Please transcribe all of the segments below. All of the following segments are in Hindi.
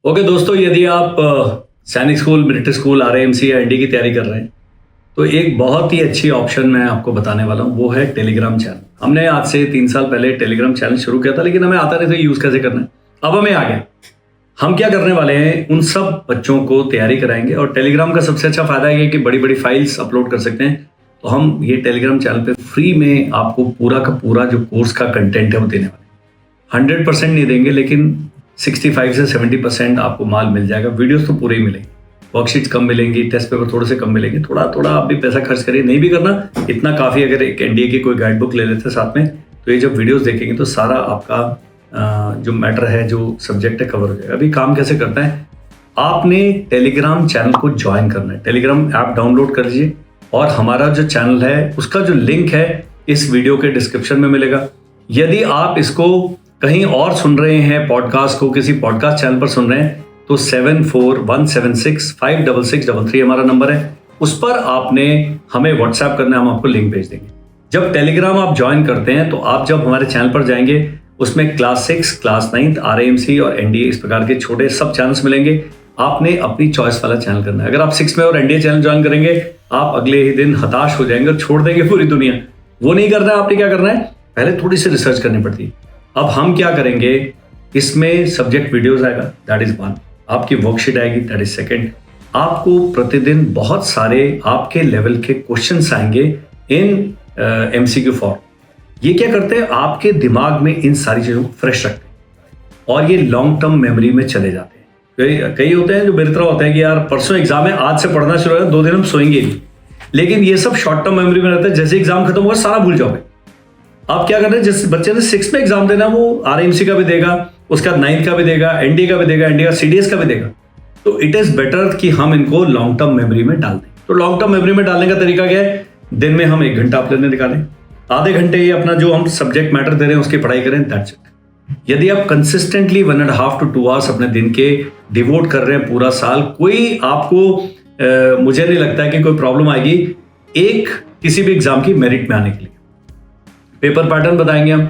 ओके दोस्तों, यदि आप सैनिक स्कूल, मिलिट्री स्कूल, आरएएमसी या एनडी की तैयारी कर रहे हैं तो एक बहुत ही अच्छी ऑप्शन मैं आपको बताने वाला हूँ, वो है टेलीग्राम चैनल। हमने आज से 3 साल पहले टेलीग्राम चैनल शुरू किया था, लेकिन हमें आता नहीं था यूज़ कैसे करना है। अब हमें आ गया। हम क्या करने वाले हैं, उन सब बच्चों को तैयारी कराएंगे। और टेलीग्राम का सबसे अच्छा फायदा ये है कि बड़ी बड़ी फाइल्स अपलोड कर सकते हैं। तो हम ये टेलीग्राम चैनल पे फ्री में आपको पूरा का पूरा जो कोर्स का कंटेंट है वो देने वाले हैं। 100% नहीं देंगे, लेकिन 65 से 70% आपको माल मिल जाएगा। वीडियोस तो पूरे ही मिलेंगे, वर्कशीट्स कम मिलेंगी, टेस्ट पेपर थोड़े से कम मिलेंगे। थोड़ा थोड़ा आप भी पैसा खर्च करिए, नहीं भी करना इतना काफ़ी। अगर एक एनडीए की कोई गाइड बुक ले लेते साथ में, तो ये जब वीडियोस देखेंगे तो सारा आपका जो मैटर है, जो सब्जेक्ट है, कवर हो जाएगा। अभी काम कैसे करता है, आपने टेलीग्राम चैनल को ज्वाइन करना है। टेलीग्राम ऐप डाउनलोड कर लीजिए और हमारा जो चैनल है उसका जो लिंक है इस वीडियो के डिस्क्रिप्शन में मिलेगा। यदि आप इसको कहीं और सुन रहे हैं, पॉडकास्ट को किसी पॉडकास्ट चैनल पर सुन रहे हैं, तो 7417656633 हमारा नंबर है। उस पर आपने हमें व्हाट्सएप करना है, हम आपको लिंक भेज देंगे। जब टेलीग्राम आप ज्वाइन करते हैं तो आप जब हमारे चैनल पर जाएंगे, उसमें क्लास 6, क्लास 9, आरएएमसी और एनडीए इस प्रकार के छोटे सब चैनल्स मिलेंगे। आपने अपनी चॉइस वाला चैनल करना है। अगर आप 6 में और एनडीए चैनल ज्वाइन करेंगे, आप अगले ही दिन हताश हो जाएंगे और छोड़ देंगे पूरी दुनिया। वो नहीं करना है। आपने क्या करना है, पहले थोड़ी सी रिसर्च करनी पड़ती है। अब हम क्या करेंगे, इसमें सब्जेक्ट वीडियोस आएगा, दैट इज 1। आपकी वर्कशीट आएगी, दैट इज 2। आपको प्रतिदिन बहुत सारे आपके लेवल के क्वेश्चंस आएंगे इन एमसीक्यू फॉर्म। ये क्या करते हैं, आपके दिमाग में इन सारी चीज़ों को फ्रेश रखते हैं और ये लॉन्ग टर्म मेमोरी में चले जाते हैं। कई होते हैं जो मेरी तरह होते हैं कि यार परसों एग्जाम है, आज से पढ़ना शुरू है, 2 दिन हम सोएंगे नहीं। लेकिन ये सब शॉर्ट टर्म मेमोरी में रहता है। जैसे एग्जाम खत्म होगा सारा भूल जाओगे। आप क्या कर रहे हैं, जिस बच्चे ने 6 में एग्जाम देना वो आरएमसी का भी देगा, उसका 9 का भी देगा, एनडी का भी देगा, एनडी का सीडीएस का भी देगा। तो इट इज बेटर कि हम इनको लॉन्ग टर्म मेमोरी में डाल दें। तो लॉन्ग टर्म मेमोरी में डालने का तरीका क्या है, दिन में हम 1 घंटा अपने निकालें, आधे घंटे ये अपना जो हम सब्जेक्ट मैटर दे रहे हैं उसकी पढ़ाई करें, दैट्स इट। यदि आप कंसिस्टेंटली 1.5 to 2 आवर्स अपने दिन के डिवोट कर रहे हैं पूरा साल, कोई आपको मुझे नहीं लगता है कि कोई प्रॉब्लम आएगी एक किसी भी एग्जाम की मेरिट में आने के लिए। पेपर पैटर्न बताएंगे हम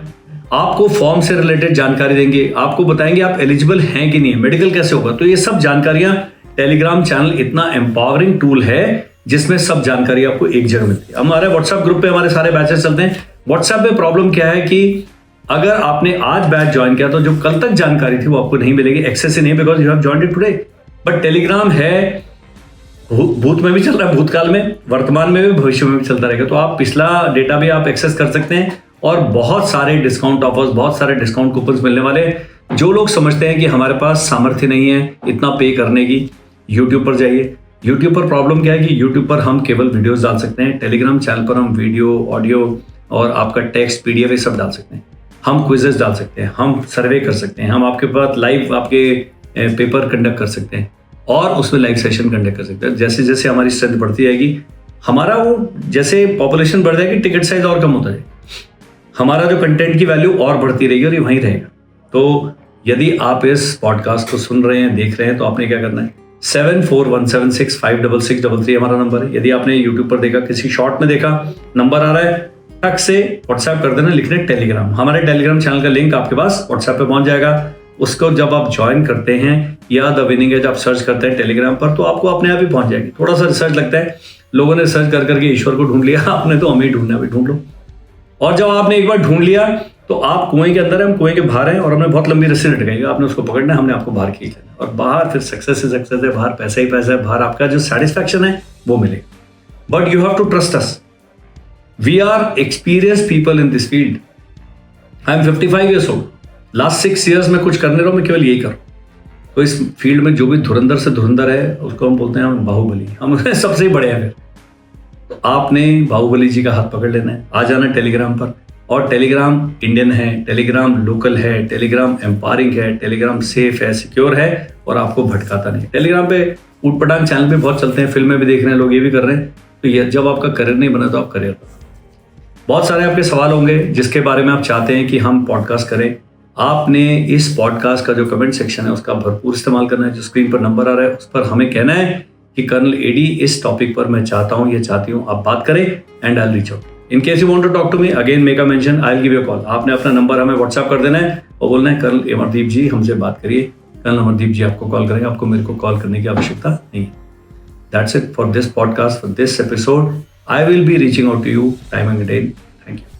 आपको, फॉर्म से रिलेटेड जानकारी देंगे, आपको बताएंगे आप एलिजिबल हैं कि नहीं, मेडिकल कैसे होगा। तो ये सब जानकारियां, टेलीग्राम चैनल इतना एम्पावरिंग टूल है जिसमें सब जानकारी आपको एक जगह मिलती है। हमारे व्हाट्सएप ग्रुप पे हमारे सारे बैचेस चलते हैं। व्हाट्सएप पे प्रॉब्लम क्या है कि अगर आपने आज बैच ज्वाइन किया तो जो कल तक जानकारी थी वो आपको नहीं मिलेगी, एक्सेस ही नहीं, because you have joined it today. But Telegram है, भूत में भी चल रहा है, भूतकाल में, वर्तमान में भी, भविष्य में भी चलता रहेगा। तो आप पिछला डेटा भी आप एक्सेस कर सकते हैं और बहुत सारे डिस्काउंट ऑफर्स, बहुत सारे डिस्काउंट कूपन्स मिलने वाले हैं। जो लोग समझते हैं कि हमारे पास सामर्थ्य नहीं है इतना पे करने की, यूट्यूब पर जाइए। यूट्यूब पर प्रॉब्लम क्या है कि यूट्यूब पर हम केवल वीडियोस डाल सकते हैं, टेलीग्राम चैनल पर हम वीडियो, ऑडियो और आपका टेक्स्ट, पीडीएफ ये सब डाल सकते हैं। हम क्विजेस डाल सकते हैं, हम सर्वे कर सकते हैं, हम आपके पास लाइव आपके पेपर कंडक्ट कर सकते हैं और उसमें लाइव सेशन कंडक्ट कर सकते हैं। जैसे जैसे हमारी स्ट्रेंथ बढ़ती जाएगी, हमारा वो जैसे पॉपुलेशन बढ़ जाएगी, टिकट साइज और कम होता जाएगा, हमारा जो कंटेंट की वैल्यू और बढ़ती रहेगी और ये वहीं रहेगा। तो यदि आप इस पॉडकास्ट को सुन रहे हैं, देख रहे हैं, तो आपने क्या करना है, 7417656633 हमारा नंबर है। यदि आपने यूट्यूब पर देखा, किसी शॉर्ट में देखा, नंबर आ रहा है, टक से व्हाट्सएप कर देना, लिखने टेलीग्राम। हमारे टेलीग्राम चैनल का लिंक आपके पास व्हाट्सएप पे पहुंच जाएगा। उसको जब आप ज्वाइन करते हैं या द विनिंग एज आप सर्च करते हैं टेलीग्राम पर, तो आपको अपने आप ही पहुंच जाएगी। थोड़ा सा रिसर्च लगता है, लोगों ने सर्च कर करके ईश्वर को ढूंढ लिया, आपने तो हमें ही ढूंढना, अभी ढूंढ लो। और जब आपने एक बार ढूंढ लिया तो आप कुएं के अंदर हैं, हम कुएं के बाहर हैं और हमने बहुत लंबी रस्सी लटकाई है, आपने उसको पकड़ना है, हमने आपको बाहर खींच लेना और बाहर फिर सक्सेस ही सक्सेस है, बाहर पैसा ही पैसा है, बाहर आपका जो सेटिस्फैक्शन है वो मिलेगा। But you have to trust us, we are experienced people in this field. I am 55 years old, last 6 years में कुछ करने रहो, मैं केवल यही करूँ। तो इस फील्ड में जो भी धुरंधर से धुरंधर है उसको हम बोलते हैं हम बाहुबली, हम सबसे बड़े हैं। फिर तो आपने बाहुबली जी का हाथ पकड़ लेना है, आ जाना टेलीग्राम पर। और टेलीग्राम इंडियन है, टेलीग्राम लोकल है, टेलीग्राम एम्पावरिंग है, टेलीग्राम सेफ है, सिक्योर है और आपको भटकाता नहीं। टेलीग्राम पे ऊटपटांग चैनल पे बहुत चलते हैं, फिल्में भी देख रहे हैं लोग, ये भी कर रहे हैं। तो ये जब आपका करियर नहीं बना तो आप करियर बना। बहुत सारे आपके सवाल होंगे जिसके बारे में आप चाहते हैं कि हम पॉडकास्ट करें। आपने इस पॉडकास्ट का जो कमेंट सेक्शन है उसका भरपूर इस्तेमाल करना है। जो स्क्रीन पर नंबर आ रहा है उस पर हमें कहना है कि कर्नल एडी इस टॉपिक पर मैं चाहता हूं, ये चाहती हूं, आप बात करें and I will reach out. In case you want to talk to me again, make a mention, I will give you a call. आपने अपना नंबर हमें व्हाट्सएप कर देना है और बोलना है कर्नल अमरदीप जी हमसे बात करिए, कर्नल अमरदीप जी आपको कॉल करेंगे, आपको मेरे को कॉल करने की आवश्यकता नहीं। That's it for this podcast, for this episode. I will be reaching out to you time and again. Thank you.